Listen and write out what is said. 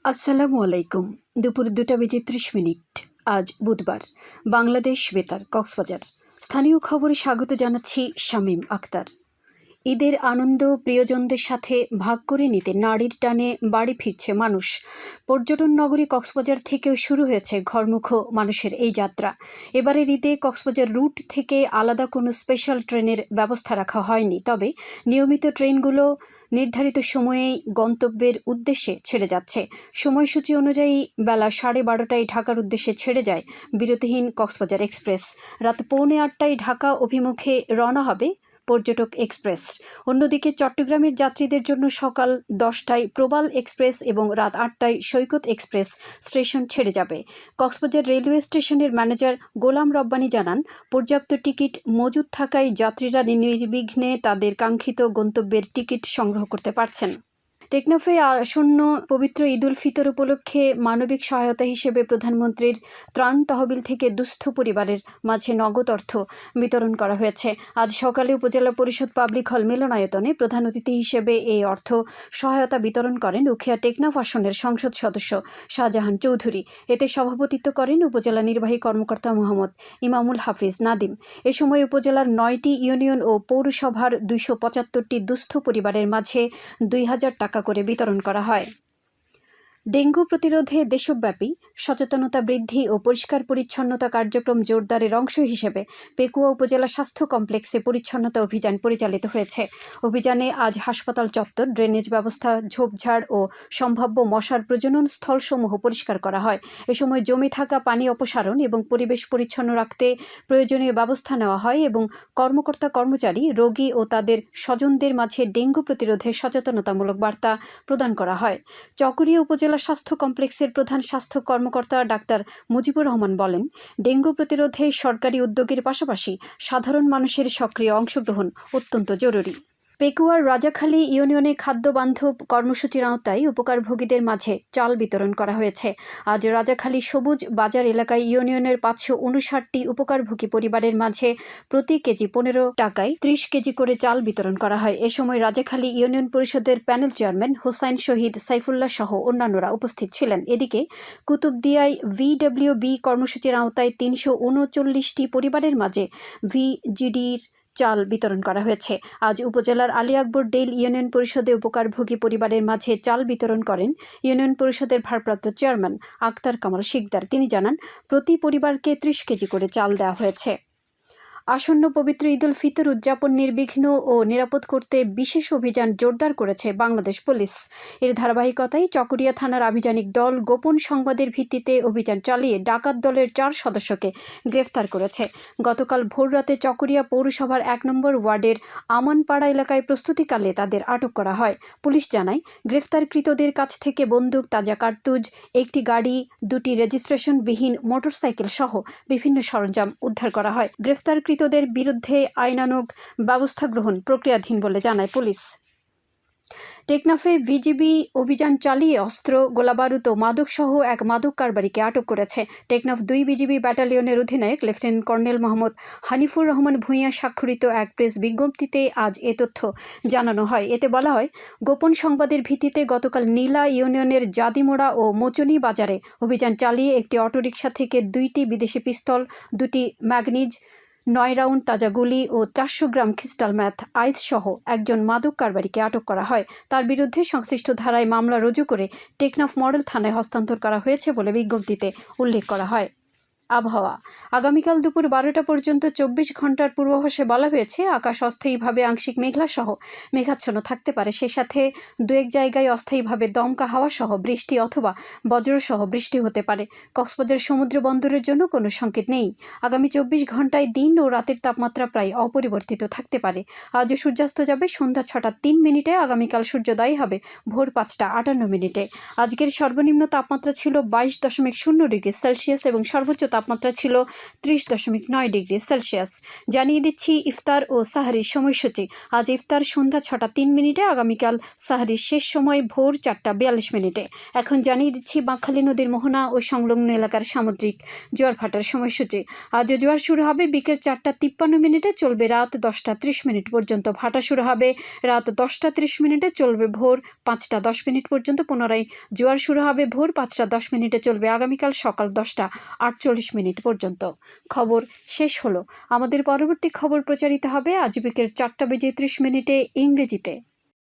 আসসালামু আলাইকুম। দুপুর 2টা বেজে 30 মিনিট। আজ বুধবার। বাংলাদেশ বেতার, কক্সবাজার। স্থানীয় খবরে স্বাগত জানাচ্ছি শামীম আক্তার। ঈদের আনন্দ প্রিয়জনদের সাথে ভাগ করে নিতে নাড়ির টানে বাড়ি ফিরছে মানুষ। পর্যটন নগরী কক্সবাজার থেকেও শুরু হয়েছে ঘরমুখ মানুষের এই যাত্রা। এবারের ঈদে কক্সবাজার রুট থেকে আলাদা কোনো স্পেশাল ট্রেনের ব্যবস্থা রাখা হয়নি, তবে নিয়মিত ট্রেনগুলো নির্ধারিত সময়েই গন্তব্যের উদ্দেশ্যে ছেড়ে যাচ্ছে। সময়সূচি অনুযায়ী বেলা 12:30টায় ঢাকার উদ্দেশ্যে ছেড়ে যায় বিরতিহীন কক্সবাজার এক্সপ্রেস। রাত 7:45টায় ঢাকা অভিমুখে রওনা হবে পর্যটক এক্সপ্রেস। অন্যদিকে চট্টগ্রামের যাত্রীদের জন্য সকাল 10টায় প্রবাল এক্সপ্রেস এবং রাত 8টায় সৈকত এক্সপ্রেস স্টেশন ছেড়ে যাবে। কক্সবাজার রেলওয়ে স্টেশনের ম্যানেজার গোলাম রব্বানী জানান, পর্যাপ্ত টিকিট মজুদ থাকায় যাত্রীরা নির্বিঘ্নে তাদের কাঙ্ক্ষিত গন্তব্যের টিকিট সংগ্রহ করতে পারছেন। টেকনাফে আসন্ন পবিত্র ঈদ উল ফিতর উপলক্ষে মানবিক সহায়তা হিসেবে প্রধানমন্ত্রীর ত্রাণ তহবিল থেকে দুস্থ পরিবারের মাঝে নগদ অর্থ বিতরণ করা হয়েছে। আজ সকালে উপজেলা পরিষদ পাবলিক হল মিলনায়তনে প্রধান অতিথি হিসেবে এই অর্থ সহায়তা বিতরণ করেন উখিয়া টেকনাফ আসনের সংসদ সদস্য শাহজাহান চৌধুরী। এতে সভাপতিত্ব করেন উপজেলা নির্বাহী কর্মকর্তা মোহাম্মদ ইমামুল হাফিজ নাদিম। এ সময় উপজেলার 9টি ইউনিয়ন ও পৌরসভার 275টি দুস্থ পরিবারের মাঝে 2000 টাকা করে বিতরণ করা হয়। ডেঙ্গু প্রতিরোধে দেশব্যাপী সচেতনতা বৃদ্ধি ও পরিষ্কার পরিচ্ছন্নতা কার্যক্রম জোরদারের অংশ হিসেবে পেকুয়া উপজেলা স্বাস্থ্য কমপ্লেক্সে পরিচ্ছন্নতা অভিযান পরিচালিত হয়েছে। অভিযানে আজ হাসপাতাল চত্বর, ড্রেনেজ ব্যবস্থা, ঝোপঝাড় ও সম্ভাব্য মশার প্রজনন স্থলসমূহ পরিষ্কার করা হয়। এ সময় জমে থাকা পানি অপসারণ এবং পরিবেশ পরিচ্ছন্ন রাখতে প্রয়োজনীয় ব্যবস্থা নেওয়া হয় এবং কর্মকর্তা কর্মচারী, রোগী ও তাদের স্বজনদের মাঝে ডেঙ্গু প্রতিরোধে সচেতনতামূলক বার্তা প্রদান করা হয়। চকরিয়া উপজেলা স্বাস্থ্য কমপ্লেক্সের প্রধান স্বাস্থ্য কর্মকর্তা ডাক্তার মুজিবুর রহমান বলেন, ডেঙ্গু প্রতিরোধে সরকারি উদ্যোগের পাশাপাশি সাধারণ মানুষের সক্রিয় অংশগ্রহণ অত্যন্ত জরুরি। পেকুয়ার রাজাখালী ইউনিয়নে খাদ্য বান্ধব কর্মসূচির আওতায় উপকারভোগীদের মাঝে চাল বিতরণ করা হয়েছে। আজ রাজাখালী সবুজ বাজার এলাকায় ইউনিয়নের 559টি উপকারভোগী পরিবারের মাঝে প্রতি কেজি 15 টাকায় 30 কেজি করে চাল বিতরণ করা হয়। এ সময় রাজাখালী ইউনিয়ন পরিষদের প্যানেল চেয়ারম্যান হোসাইন শহীদ সাইফুল্লাহ সহ অন্যান্যরা উপস্থিত ছিলেন। এদিকে কুতুবদিয়ায় VWB কর্মসূচির আওতায় 339টি পরিবারের মাঝে VGDর চাল বিতরণ করা হয়েছে। আজ উপজেলার আলী আকবর ডেইল ইউনিয়ন পরিষদে উপকারভোগী পরিবারের মাঝে চাল বিতরণ করেন ইউনিয়ন পরিষদের ভারপ্রাপ্ত চেয়ারম্যান আক্তার কামাল শিকদার। তিনি জানান, প্রতি পরিবারকে 30 কেজি করে চাল দেওয়া হয়েছে। আসন্ন পবিত্র ঈদ উল ফিতর উদযাপন নির্বিঘ্ন ও নিরাপদ করতে বিশেষ অভিযান জোরদার করেছে বাংলাদেশ পুলিশ। এর ধারাবাহিকতায় চকরিয়া থানার আভিযানিক দল গোপন সংবাদের ভিত্তিতে অভিযান চালিয়ে ডাকাত দলের 4 সদস্যকে গ্রেফতার করেছে। গতকাল ভোররাতে চকরিয়া পৌরসভার 1 নম্বর ওয়ার্ডের আমানপাড়া এলাকায় প্রস্তুতিকালে তাদের আটক করা হয়। পুলিশ জানায়, গ্রেফতারকৃতদের কাছ থেকে বন্দুক, তাজা কার্তুজ, একটি গাড়ি, 2টি রেজিস্ট্রেশনবিহীন মোটরসাইকেল সহ বিভিন্ন সরঞ্জাম উদ্ধার করা হয়। গ্রেফতারকৃতদের বিরুদ্ধে আইনানুগ ব্যবস্থা গ্রহণ প্রক্রিয়াধীন বলে জানায় পুলিশ। টেকনাফে ভিজিবি অভিযান চালিয়ে অস্ত্র, গোলাবারুদ ও মাদকসহ এক মাদক কারবারিকে আটক করেছে। টেকনাফ 2 বিজিবি ব্যাটালিয়নের অধিনায়ক লেফটেন্যান্ট কর্নেল মোহাম্মদ হানিফুর রহমান ভূঁইয়া স্বাক্ষরিত এক প্রেস বিজ্ঞপ্তিতে আজ এ তথ্য জানানো হয়। এতে বলা হয়, গোপন সংবাদের ভিত্তিতে গতকাল নীলা ইউনিয়নের জাদিমোড়া ও মোচনী বাজারে অভিযান চালিয়ে একটি অটোরিকশা থেকে 2টি বিদেশি পিস্তল, 2টি ম্যাগনিজ, 9 রাউন্ড তাজা গুলি ও 400 গ্রাম ক্রিস্টাল ম্যাথ আইস সহ একজন মাদক কারবারিকে আটক করা হয়। তার বিরুদ্ধে সংশ্লিষ্ট ধারায় মামলা রুজু করে টেকনাফ মডেল থানায় হস্তান্তর করা হয়েছে বলে বিজ্ঞপ্তিতে উল্লেখ করা হয়। আবহাওয়া, আগামীকাল দুপুর 12টা পর্যন্ত 24 ঘন্টার পূর্বাভাসে বলা হয়েছে, আকাশ অস্থায়ীভাবে আংশিক মেঘলা সহ মেঘাচ্ছন্ন থাকতে পারে। সে সাথে 2-1 জায়গায় অস্থায়ীভাবে দমকা হাওয়া সহ বৃষ্টি অথবা বজ্রসহ বৃষ্টি হতে পারে। কক্সবাজার সমুদ্র বন্দরের জন্য কোনো সংকেত নেই। আগামী 24 ঘন্টায় দিন ও রাতের তাপমাত্রা প্রায় অপরিবর্তিত থাকতে পারে। আজ সূর্যাস্ত যাবে সন্ধ্যা 6টা 3 মিনিটে। আগামীকাল সূর্যোদয় হবে ভোর 5টা 58 মিনিটে। আজকের সর্বনিম্ন তাপমাত্রা ছিল 22.0 ডিগ্রি সেলসিয়াস এবং সর্বোচ্চ তাপমাত্রা ছিল 30.9 ডিগ্রি সেলসিয়াস। জানিয়ে দিচ্ছি ইফতার ও সাহারির সময়সূচি। আজ ইফতার সন্ধ্যা 6টা 3 মিনিটে, আগামীকাল সাহারির শেষ সময় ভোর 4টা 42 মিনিটে। এখন জানিয়ে দিচ্ছি বাঁকখালী নদীর মোহনা ও সংলগ্ন এলাকার সামুদ্রিক জোয়ার ভাটার সময়সূচি। আজ জোয়ার শুরু হবে বিকেল 4টা 53 মিনিটে, চলবে রাত 10টা 30 মিনিট পর্যন্ত। ভাটা শুরু হবে রাত 10টা 30 মিনিটে, চলবে ভোর 5টা 10 মিনিট পর্যন্ত। পুনরায় জোয়ার শুরু হবে ভোর 5টা 10 মিনিটে, চলবে আগামীকাল সকাল 10টা 48 মিনিট পর্যন্ত। খবর শেষ হলো। আমাদের পরবর্তী খবর প্রচারিত হবে আজ বিকেল 4টা বেজে 30 মিনিটে ইংরেজিতে।